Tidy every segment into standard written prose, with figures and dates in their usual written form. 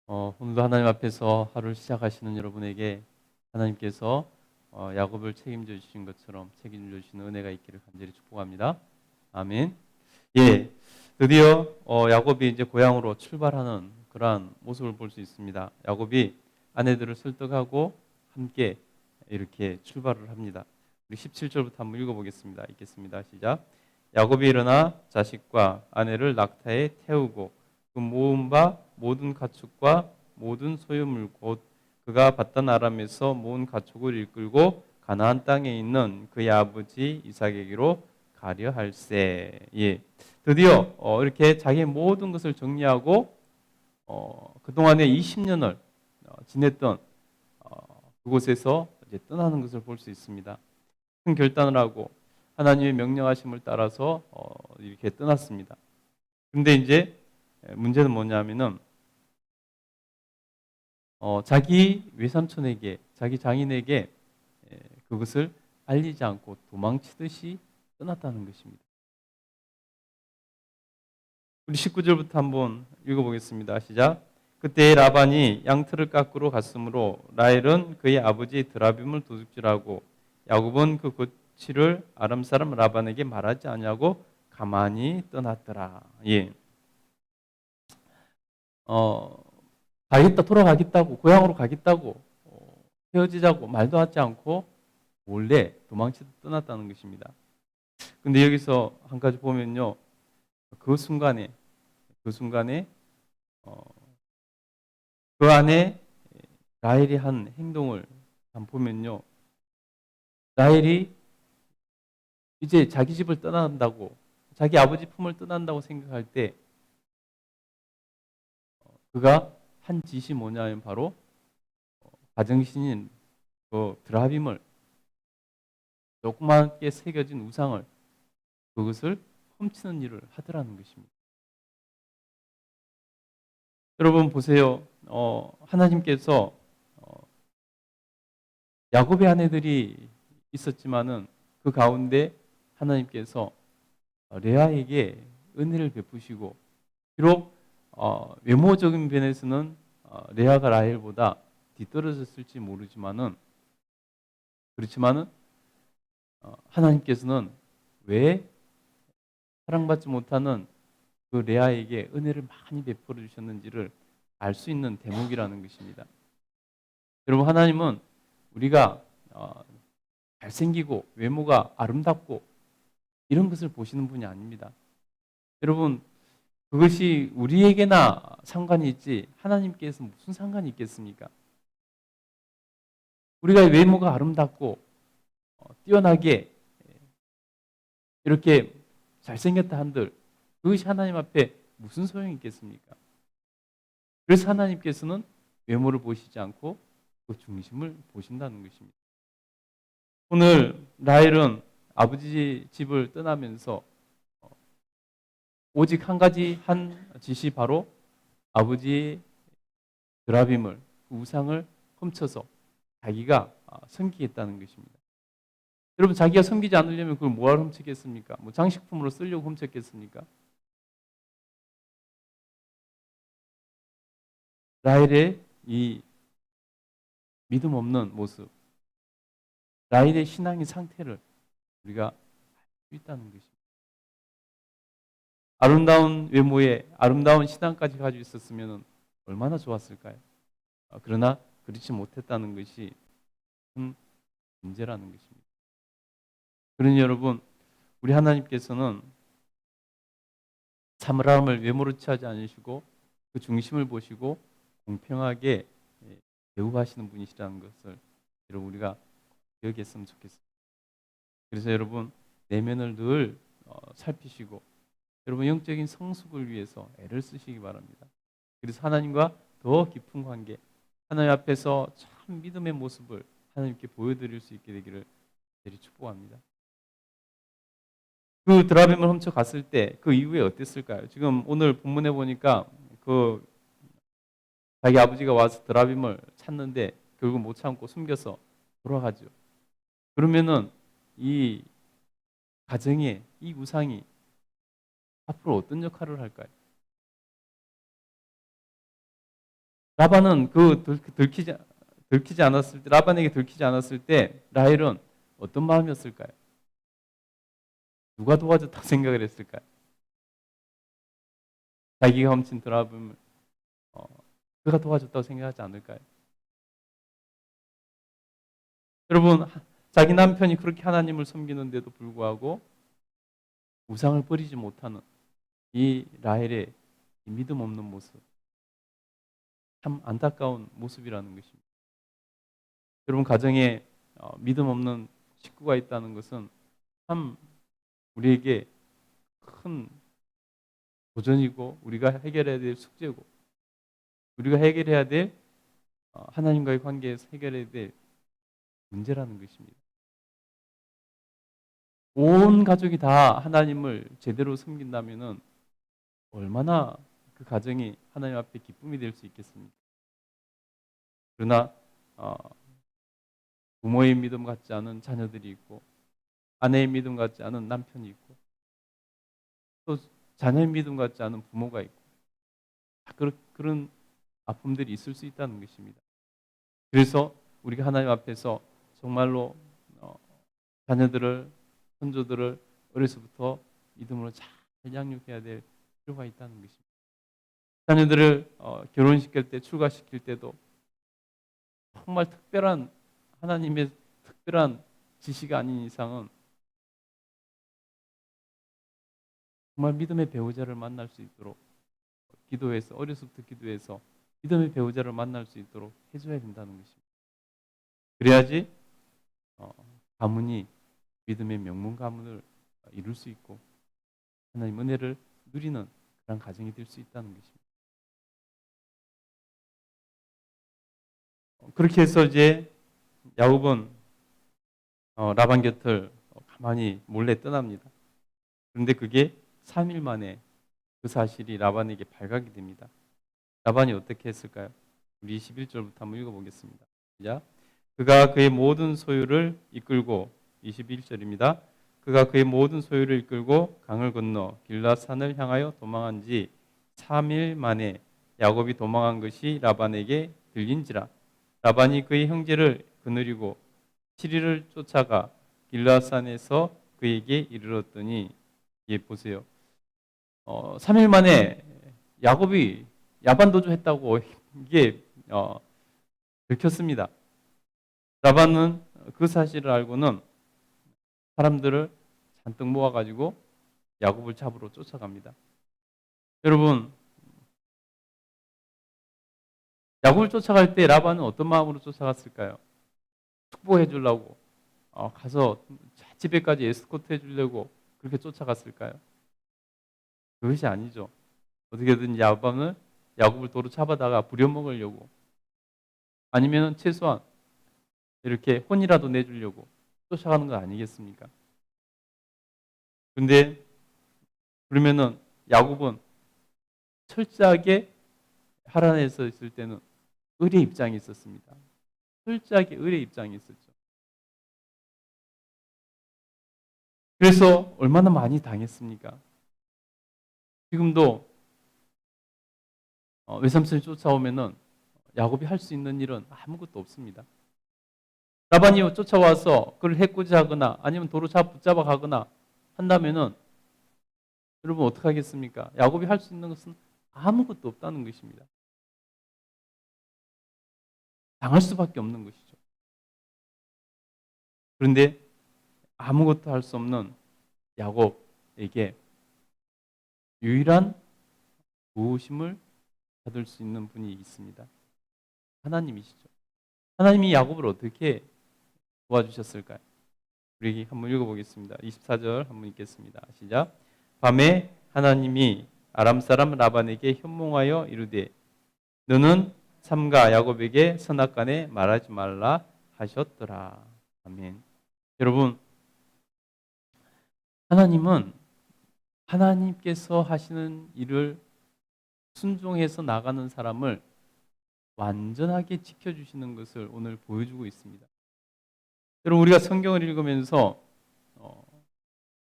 오늘도 하나님 앞에서 하루를 시작하시는 여러분에게 하나님께서 야곱을 책임져 주신 것처럼 책임져 주시는 은혜가 있기를 간절히 축복합니다. 아멘. 예, 드디어 야곱이 이제 고향으로 출발하는 그러한 모습을 볼 수 있습니다. 야곱이 아내들을 설득하고 함께 이렇게 출발을 합니다. 우리 17절부터 한번 읽어보겠습니다. 읽겠습니다. 시작. 야곱이 일어나 자식과 아내를 낙타에 태우고 그 모은 바 모든 가축과 모든 소유물 곧 그가 받던 아람에서 모은 가축을 이끌고 가나안 땅에 있는 그의 아버지 이삭에게로 가려 할세. 예, 드디어 이렇게 자기의 모든 것을 정리하고 그동안에 20년을 지냈던 그곳에서 이제 떠나는 것을 볼 수 있습니다. 큰 결단을 하고 하나님의 명령하심을 따라서 이렇게 떠났습니다. 근데 이제 문제는 뭐냐면은 자기 외삼촌에게, 자기 장인에게 그것을 알리지 않고 도망치듯이 떠났다는 것입니다. 우리 19절부터 한번 읽어보겠습니다. 시작. 그때 라반이 양털을 깎으러 갔으므로 라헬은 그의 아버지 드라빔을 도둑질하고 야곱은 그 고치를 아람 사람 라반에게 말하지 않냐고 가만히 떠났더라. 예. 가겠다, 돌아가겠다고, 고향으로 가겠다고, 헤어지자고 말도 하지 않고 몰래 도망치듯 떠났다는 것입니다. 근데 여기서 한 가지 보면요. 그 순간에, 그 순간에, 어, 그 안에 라헬이 한 행동을 한번 보면요. 라헬이 이제 자기 집을 떠난다고, 자기 아버지 품을 떠난다고 생각할 때, 그가 한 짓이 뭐냐면 바로 가정신인 그 드라빔을 조그맣게 새겨진 우상을 그것을 훔치는 일을 하더라는 것입니다. 여러분 보세요. 하나님께서 야곱의 아내들이 있었지만은 그 가운데 하나님께서 레아에게 은혜를 베푸시고 비록 외모적인 면에서는 레아가 라헬보다 뒤떨어졌을지 모르지만은 그렇지만은 하나님께서는 왜 사랑받지 못하는 그 레아에게 은혜를 많이 베풀어 주셨는지를 알 수 있는 대목이라는 것입니다. 여러분 하나님은 우리가 잘생기고 외모가 아름답고 이런 것을 보시는 분이 아닙니다. 여러분 그것이 우리에게나 상관이 있지 하나님께서 무슨 상관이 있겠습니까? 우리가 외모가 아름답고 뛰어나게 이렇게 잘생겼다 한들 그것이 하나님 앞에 무슨 소용이 있겠습니까? 그래서 하나님께서는 외모를 보시지 않고 그 중심을 보신다는 것입니다. 오늘 라헬은 아버지 집을 떠나면서 오직 한 가지 한 짓이 바로 아버지의 드라빔을 그 우상을 훔쳐서 자기가 섬기겠다는 것입니다. 여러분 자기가 섬기지 않으려면 그걸 뭐하러 훔치겠습니까? 뭐 장식품으로 쓰려고 훔쳤겠습니까? 라헬의 이 믿음 없는 모습, 라헬의 신앙의 상태를 우리가 알 수 있다는 것입니다. 아름다운 외모에 아름다운 신앙까지 가지고 있었으면 얼마나 좋았을까요? 그러나 그렇지 못했다는 것이 큰 문제라는 것입니다. 그러니 여러분, 우리 하나님께서는 사람을 외모로 취하지 않으시고 그 중심을 보시고 공평하게 대우하시는 분이시라는 것을 여러분 우리가 기억했으면 좋겠습니다. 그래서 여러분 내면을 늘 살피시고 여러분 영적인 성숙을 위해서 애를 쓰시기 바랍니다. 그래서 하나님과 더 깊은 관계, 하나님 앞에서 참 믿음의 모습을 하나님께 보여드릴 수 있게 되기를 제리 축복합니다. 그 드라빔을 훔쳐 갔을 때 그 이후에 어땠을까요? 지금 오늘 본문에 보니까 그 자기 아버지가 와서 드라빔을 찾는데 결국 못 참고 숨겨서 돌아가죠. 그러면은 이 가정에 이 우상이 앞으로 어떤 역할을 할까요? 라반은 들키지 않았을 때, 라반에게 들키지 않았을 때 라헬은 어떤 마음이었을까요? 누가 도와줬다고 생각을 했을까요? 자기가 훔친 드라빔을 그가 도와줬다고 생각하지 않을까요? 여러분, 자기 남편이 그렇게 하나님을 섬기는데도 불구하고 우상을 버리지 못하는 이 라헬의 이 믿음 없는 모습, 참 안타까운 모습이라는 것입니다. 여러분, 가정에 믿음 없는 식구가 있다는 것은 참 우리에게 큰 도전이고, 우리가 해결해야 될 숙제고, 우리가 해결해야 될 하나님과의 관계에서 해결해야 될 문제라는 것입니다. 온 가족이 다 하나님을 제대로 섬긴다면은 얼마나 그 가정이 하나님 앞에 기쁨이 될 수 있겠습니까? 그러나 부모의 믿음 같지 않은 자녀들이 있고, 아내의 믿음 같지 않은 남편이 있고, 또 자녀의 믿음 같지 않은 부모가 있고, 그런 아픔들이 있을 수 있다는 것입니다. 그래서 우리가 하나님 앞에서 정말로 자녀들을, 손주들을 어려서부터 믿음으로 잘 양육해야 될 필요가 있다는 것입니다. 자녀들을 결혼시킬 때, 출가시킬 때도 정말 특별한 하나님의 특별한 지시가 아닌 이상은 정말 믿음의 배우자를 만날 수 있도록 기도해서, 어려서부터 기도해서 믿음의 배우자를 만날 수 있도록 해줘야 된다는 것입니다. 그래야지 가문이 믿음의 명문 가문을 이룰 수 있고 하나님 은혜를 누리는 그런 가정이 될 수 있다는 것입니다. 그렇게 해서 이제 야곱은 라반 곁을 가만히 몰래 떠납니다. 그런데 그게 3일 만에 그 사실이 라반에게 발각이 됩니다. 라반이 어떻게 했을까요? 우리 21절부터 한번 읽어보겠습니다. 시작. 그가 그의 모든 소유를 이끌고 21절입니다. 그가 그의 모든 소유를 이끌고 강을 건너 길라산을 향하여 도망한 지 3일 만에 야곱이 도망한 것이 라반에게 들린지라. 라반이 그의 형제를 거느리고 7일을 쫓아가 길라산에서 그에게 이르렀더니, 예, 보세요. 3일 만에 야곱이 야반도주했다고 이게 들켰습니다. 라반은 그 사실을 알고는 사람들을 잔뜩 모아가지고 야곱을 잡으러 쫓아갑니다. 여러분, 야곱을 쫓아갈 때 라반은 어떤 마음으로 쫓아갔을까요? 축복해 주려고 가서 집에까지 에스코트 해주려고 그렇게 쫓아갔을까요? 그것이 아니죠. 어떻게든 야곱을 도로 잡아다가 부려먹으려고, 아니면 최소한 이렇게 혼이라도 내주려고 쫓아가는 거 아니겠습니까? 근데 그러면은 야곱은 철저하게 하란에서 있을 때는 을의 입장이 있었습니다. 철저하게 을의 입장이 있었죠. 그래서 얼마나 많이 당했습니까? 지금도 외삼촌이 쫓아오면은 야곱이 할 수 있는 일은 아무것도 없습니다. 라반이 쫓아와서 그를 해코지하거나 아니면 도로 붙잡아 가거나 한다면은 여러분 어떻게 하겠습니까? 야곱이 할 수 있는 것은 아무것도 없다는 것입니다. 당할 수밖에 없는 것이죠. 그런데 아무것도 할 수 없는 야곱에게 유일한 도우심을 받을 수 있는 분이 있습니다. 하나님이시죠. 하나님이 야곱을 어떻게 도와주셨을까요? 우리 한번 읽어보겠습니다. 24절 한번 읽겠습니다. 시작. 밤에 하나님이 아람 사람 라반에게 현몽하여 이르되 너는 삼가 야곱에게 선악간에 말하지 말라 하셨더라. 아멘. 여러분, 하나님은 하나님께서 하시는 일을 순종해서 나가는 사람을 완전하게 지켜주시는 것을 오늘 보여주고 있습니다. 여러분, 우리가 성경을 읽으면서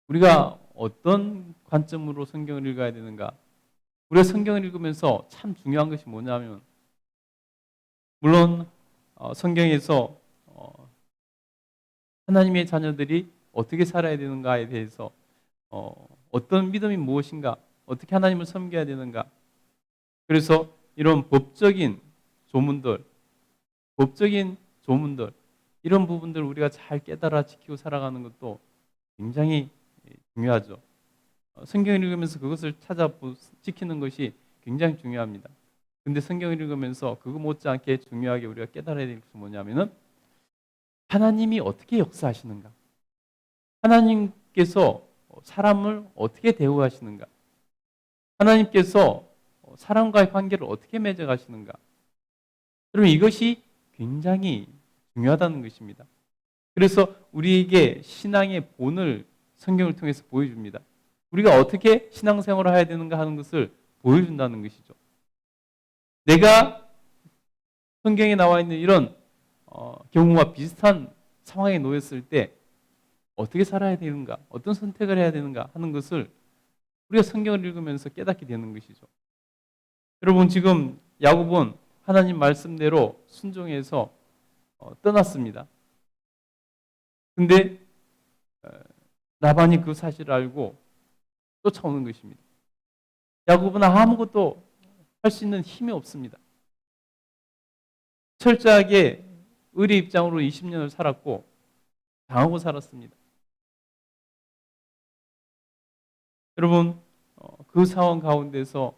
우리가 어떤 관점으로 성경을 읽어야 되는가? 우리가 성경을 읽으면서 참 중요한 것이 뭐냐면 물론 성경에서 하나님의 자녀들이 어떻게 살아야 되는가에 대해서 어떤 믿음이 무엇인가, 어떻게 하나님을 섬겨야 되는가, 그래서 이런 법적인 조문들 이런 부분들을 우리가 잘 깨달아 지키고 살아가는 것도 굉장히 중요하죠. 성경을 읽으면서 그것을 지키는 것이 굉장히 중요합니다. 근데 성경을 읽으면서 그거 못지않게 중요하게 우리가 깨달아야 될 것은 뭐냐면은 하나님이 어떻게 역사하시는가, 하나님께서 사람을 어떻게 대우하시는가, 하나님께서 사람과의 관계를 어떻게 맺어가시는가. 여러분, 이것이 굉장히 중요하다는 것입니다. 그래서 우리에게 신앙의 본을 성경을 통해서 보여줍니다. 우리가 어떻게 신앙생활을 해야 되는가 하는 것을 보여준다는 것이죠. 내가 성경에 나와 있는 이런 경우와 비슷한 상황에 놓였을 때 어떻게 살아야 되는가, 어떤 선택을 해야 되는가 하는 것을 우리가 성경을 읽으면서 깨닫게 되는 것이죠. 여러분, 지금 야곱은 하나님 말씀대로 순종해서 떠났습니다. 근데 라반이 그 사실을 알고 쫓아오는 것입니다. 야곱은 아무것도 할 수 있는 힘이 없습니다. 철저하게 의리 입장으로 20년을 살았고 당하고 살았습니다. 여러분, 그 상황 가운데서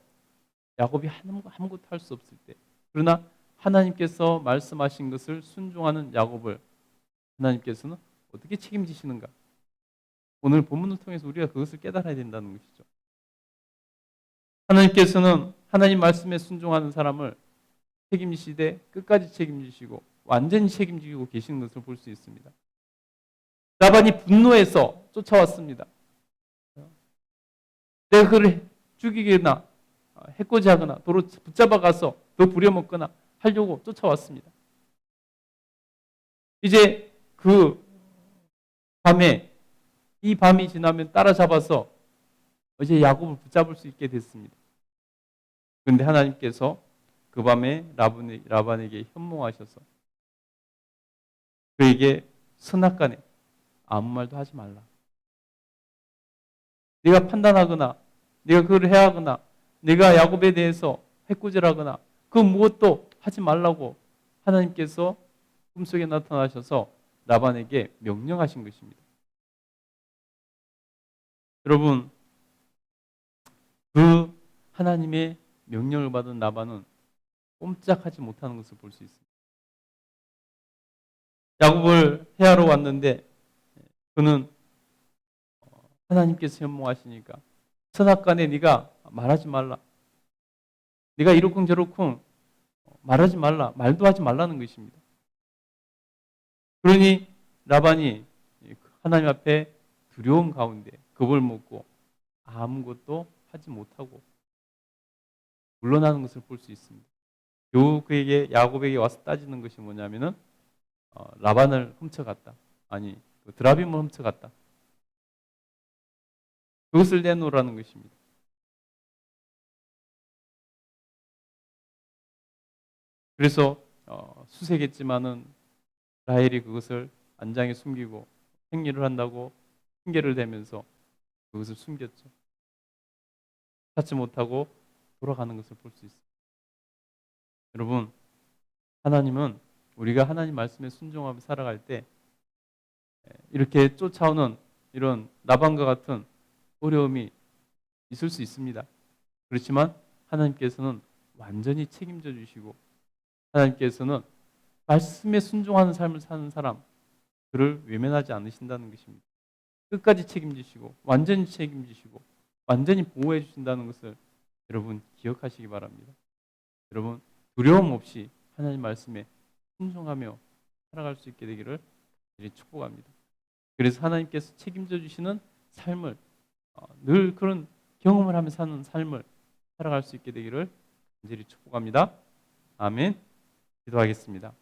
야곱이 아무것도 할 수 없을 때, 그러나 하나님께서 말씀하신 것을 순종하는 야곱을 하나님께서는 어떻게 책임지시는가? 오늘 본문을 통해서 우리가 그것을 깨달아야 된다는 것이죠. 하나님께서는 하나님 말씀에 순종하는 사람을 책임지시되 끝까지 책임지시고 완전히 책임지고 계시는 것을 볼 수 있습니다. 라반이 분노해서 쫓아왔습니다. 내가 그를 죽이거나 해코지하거나 도로 붙잡아가서 더 부려먹거나 하려고 쫓아왔습니다. 이제 그 밤에, 이 밤이 지나면 따라잡아서 이제 야곱을 붙잡을 수 있게 됐습니다. 그런데 하나님께서 그 밤에 라반에게 현몽하셔서 그에게 선악간에 아무 말도 하지 말라. 네가 판단하거나 네가 그걸 해하거나 네가 야곱에 대해서 해코지하거나 그 무엇도 하지 말라고 하나님께서 꿈속에 나타나셔서 라반에게 명령하신 것입니다. 여러분, 그 하나님의 명령을 받은 라반은 꼼짝하지 못하는 것을 볼 수 있습니다. 야곱을 해하러 왔는데 그는 하나님께서 현몽하시니까 선악간에 네가 말하지 말라. 네가 이러쿵저러쿵 말하지 말라. 말도 하지 말라는 것입니다. 그러니 라반이 하나님 앞에 두려움 가운데 겁을 먹고 아무것도 하지 못하고 물러나는 것을 볼 수 있습니다. 겨우 그에게 야곱에게 와서 따지는 것이 뭐냐면은 라반을 훔쳐갔다. 아니, 드라빔을 훔쳐갔다. 그것을 내놓으라는 것입니다. 그래서 수색했지만은 라헬이 그것을 안장에 숨기고 행리를 한다고 핑계를 대면서 그것을 숨겼죠. 찾지 못하고 돌아가는 것을 볼 수 있습니다. 여러분, 하나님은 우리가 하나님 말씀에 순종하며 살아갈 때 이렇게 쫓아오는 이런 라반과 같은 어려움이 있을 수 있습니다. 그렇지만 하나님께서는 완전히 책임져 주시고 하나님께서는 말씀에 순종하는 삶을 사는 사람, 그를 외면하지 않으신다는 것입니다. 끝까지 책임지시고 완전히 책임지시고 완전히 보호해 주신다는 것을 여러분 기억하시기 바랍니다. 여러분, 두려움 없이 하나님 말씀에 순종하며 살아갈 수 있게 되기를 축복합니다. 그래서 하나님께서 책임져 주시는 삶을 늘 그런 경험을 하며 사는 삶을 살아갈 수 있게 되기를 간절히 축복합니다. 아멘. 기도하겠습니다.